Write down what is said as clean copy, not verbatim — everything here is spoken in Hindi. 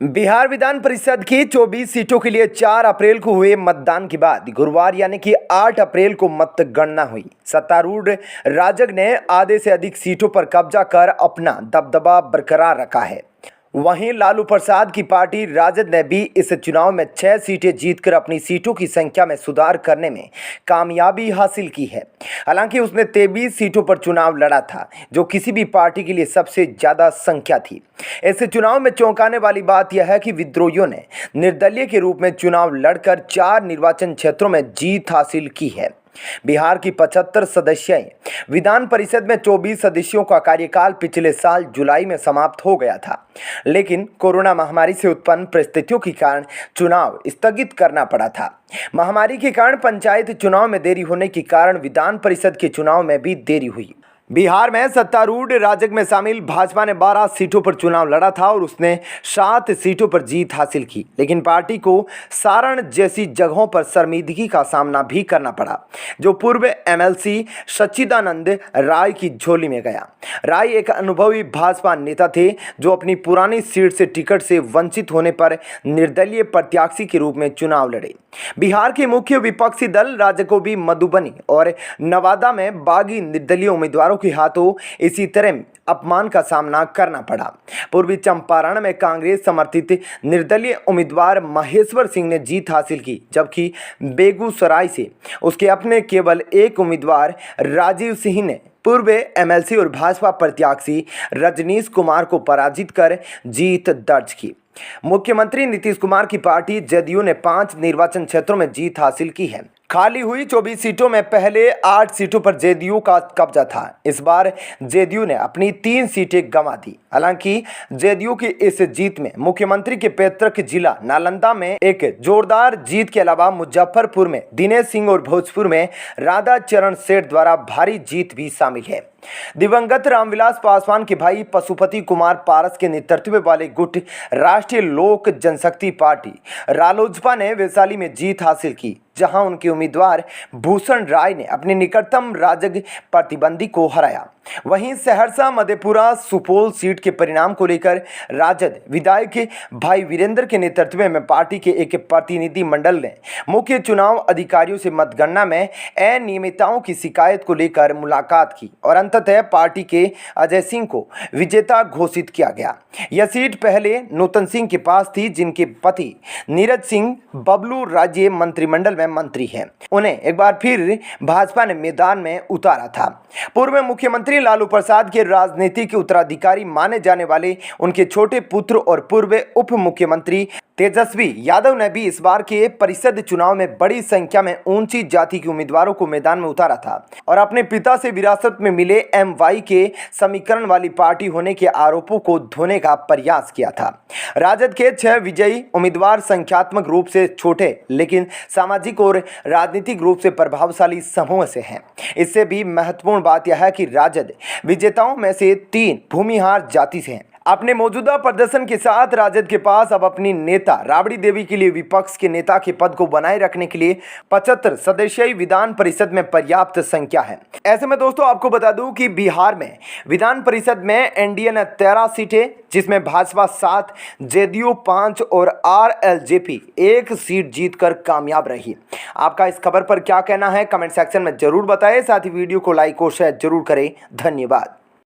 बिहार विधान परिषद की 24 सीटों के लिए 4 अप्रैल को हुए मतदान के बाद गुरुवार यानी कि 8 अप्रैल को मतगणना हुई। सत्तारूढ़ राजग ने आधे से अधिक सीटों पर कब्जा कर अपना दबदबा बरकरार रखा है। वहीं लालू प्रसाद की पार्टी राजद ने भी इस चुनाव में 6 सीटें जीतकर अपनी सीटों की संख्या में सुधार करने में कामयाबी हासिल की है। हालांकि उसने 23 सीटों पर चुनाव लड़ा था, जो किसी भी पार्टी के लिए सबसे ज्यादा संख्या थी। इस चुनाव में चौंकाने वाली बात यह है कि विद्रोहियों ने निर्दलीय के रूप में चुनाव लड़कर 4 निर्वाचन क्षेत्रों में जीत हासिल की है। बिहार की 75 सदस्यीय विधान परिषद में 24 सदस्यों का कार्यकाल पिछले साल जुलाई में समाप्त हो गया था, लेकिन कोरोना महामारी से उत्पन्न परिस्थितियों के कारण चुनाव स्थगित करना पड़ा था। महामारी के कारण पंचायत चुनाव में देरी होने के कारण विधान परिषद के चुनाव में भी देरी हुई। बिहार में सत्तारूढ़ राजग में शामिल भाजपा ने 12 सीटों पर चुनाव लड़ा था और उसने 7 सीटों पर जीत हासिल की, लेकिन पार्टी को सारण जैसी जगहों पर शर्मिंदगी का सामना भी करना पड़ा, जो पूर्व एमएलसी सच्चिदानंद राय की झोली में गया। राय एक अनुभवी भाजपा नेता थे, जो अपनी पुरानी सीट से टिकट से वंचित होने पर निर्दलीय प्रत्याशी के रूप में चुनाव लड़े। बिहार के मुख्य विपक्षी दल राजग को भी मधुबनी और नवादा में बागी निर्दलीय उम्मीदवारों के हाथों इसी तरह अपमान का सामना करना पड़ा। पूर्वी चंपारण में कांग्रेस समर्थित निर्दलीय उम्मीदवार महेश्वर सिंह ने जीत हासिल की, जबकि बेगूसराय से उसके अपने केवल एक उम्मीदवार राजीव सिंह ने पूर्व एमएलसी और भाजपा प्रत्याशी रजनीश कुमार को पराजित कर जीत दर्ज की। मुख्यमंत्री नीतीश कुमार की पार्टी जदयू ने 5 निर्वाचन क्षेत्रों में जीत हासिल की है। खाली हुई 24 सीटों में पहले 8 सीटों पर जेडीयू का कब्जा था। इस बार जेडीयू ने अपनी 3 सीटें गंवा दी। हालांकि जेडीयू की इस जीत में मुख्यमंत्री के पैतृक जिला नालंदा में एक जोरदार जीत के अलावा मुजफ्फरपुर में दिनेश सिंह और भोजपुर में राधा चरण सेठ द्वारा भारी जीत भी शामिल है। दिवंगत रामविलास पासवान के भाई पशुपति कुमार पारस के नेतृत्व वाले गुट राष्ट्रीय लोक जनशक्ति पार्टी रालोजपा ने वैशाली में जीत हासिल की, जहां उनके उम्मीदवार भूषण राय ने अपने निकटतम राजग प्रतिद्वंदी को हराया। वहीं सहरसा मधेपुरा सुपौल सीट के परिणाम को लेकर राजद विधायक भाई वीरेंद्र के नेतृत्व में पार्टी के एक प्रतिनिधि मंडल ने मुख्य चुनाव अधिकारियों से मतगणना में अनियमितताओं की शिकायत को लेकर मुलाकात की और अंततः पार्टी के अजय सिंह को विजेता घोषित किया गया। यह सीट पहले नूतन सिंह के पास थी, जिनके पति नीरज सिंह बबलू राज्य मंत्रिमंडल में मंत्री हैं। उन्हें एक बार फिर भाजपा ने मैदान में उतारा था। पूर्व मुख्यमंत्री लालू प्रसाद के राजनीतिक उत्तराधिकारी माने जाने वाले उनके छोटे पुत्र और पूर्व उप मुख्यमंत्री तेजस्वी यादव ने भी इस बार के परिषद चुनाव में बड़ी संख्या में ऊंची जाति के उम्मीदवारों को मैदान में उतारा था और अपने पिता से विरासत में मिले एमवाई के समीकरण वाली पार्टी होने के आरोपों को धोने का प्रयास किया था। राजद के 6 विजयी उम्मीदवार संख्यात्मक रूप से छोटे लेकिन सामाजिक और राजनीतिक रूप से प्रभावशाली समूह से हैं। इससे भी महत्वपूर्ण बात यह है कि राजद विजेताओं में से 3 भूमिहार जाति से हैं। अपने मौजूदा प्रदर्शन के साथ राजद के पास अब अपनी नेता राबड़ी देवी के लिए विपक्ष के नेता के पद को बनाए रखने के लिए 75 सदस्यीय विधान परिषद में पर्याप्त संख्या है। ऐसे में दोस्तों आपको बता दूं कि बिहार में विधान परिषद में एनडीए ने 13 सीटें, जिसमें भाजपा 7, जेडीयू 5 और आरएलजेपी 1 सीट जीतकर कामयाब रही। आपका इस खबर पर क्या कहना है कमेंट सेक्शन में जरूर बताएं। साथ ही वीडियो को लाइक और शेयर जरूर करें। धन्यवाद।